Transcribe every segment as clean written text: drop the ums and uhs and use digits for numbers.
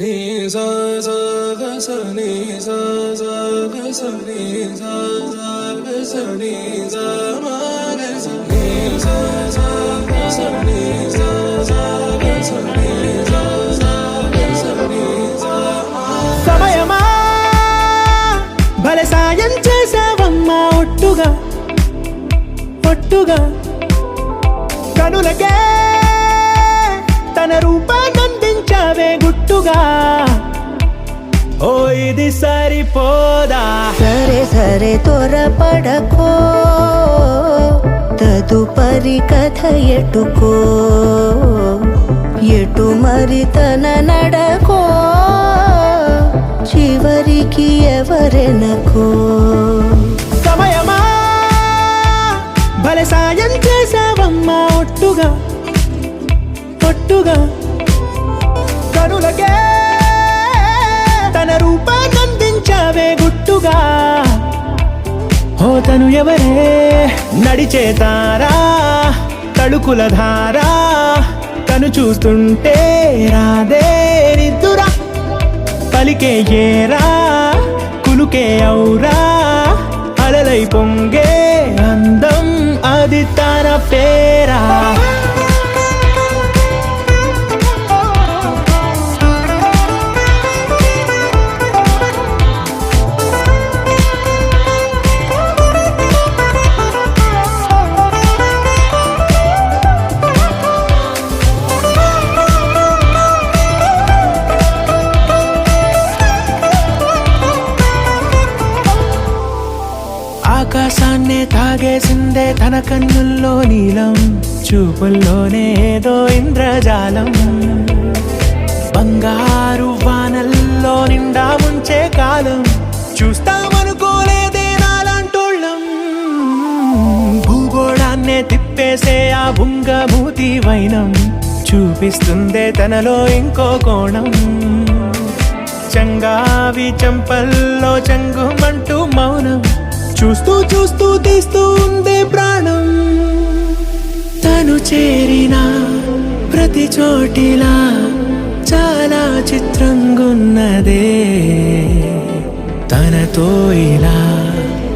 నీ సా సా గ స నీ సా సా గ స నీ సా సా గ స నీ సా మా గ స నీ సా సా గ స నీ సా సా గ స నీ సా సా గ స నీ సా మా. సమయమా భలే సాయం చేసావమ్మా ఒట్టుగా ఒట్టుగా కనులకే తన రూపాన్నందించావే గుట్టుగా. ఓ ఇది సరిపోదా? సరే సరే త్వరపడకో, తదుపరి కథ ఎటుకో, ఎటు మరి తన నడకో, చివరికి ఎవరెనకో. సమయమా భలే సాయం చేసావమ్మా ఒట్టుగా ఒట్టుగా కనులకే తన రూపాన్నందించావే గుట్టుగా. ఓ తను ఎవరే నడిచే తారా, తడుకుల ధారా, తను చూస్తుంటే రాదే నిద్దురా, పలికే ఏరా కులుకే ఔరా, అలలై పొంగే అందం అది తన పేరా. ఆకాశాన్నే తాగేసిందే తన కన్నుల్లో నీలం, చూపుల్లోనే ఏదో ఇంద్రజాలం, బంగారు వానల్లో నిండా ఉంచే కాలం, చూస్తామనుకోలేదే నాలాంటోళ్ళం. భూగోళాన్నే తిప్పేసే ఆ బుంగమూతి వైనం, చూపిస్తుందే తనలో ఇంకో కోణం, చంగావి చంపల్లో చంగుమంటూ మౌనం, చూస్తూ చూస్తూ తీస్తూ ఉందే ప్రాణం. తను చేరిన ప్రతి చోటిలా చాలా చిత్రంగున్నదే, తనతో ఇలా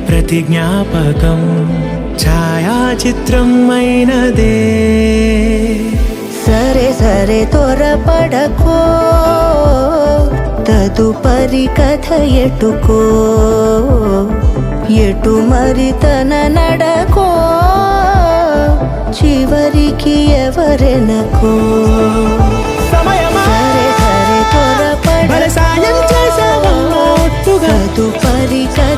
ప్రతి జ్ఞాపకం ఛాయాచిత్రం అయినదే. సరే సరే త్వరపడకో, తదుపరి కథ ఎటుకో, ఎటు మరి తన నడకో, చివరికి ఎవరెనకో. సమయమా సరే సరే భలే సాయం త్వరపడకో, చేసావమ్మా ఒట్టుగా తదుపరి కథ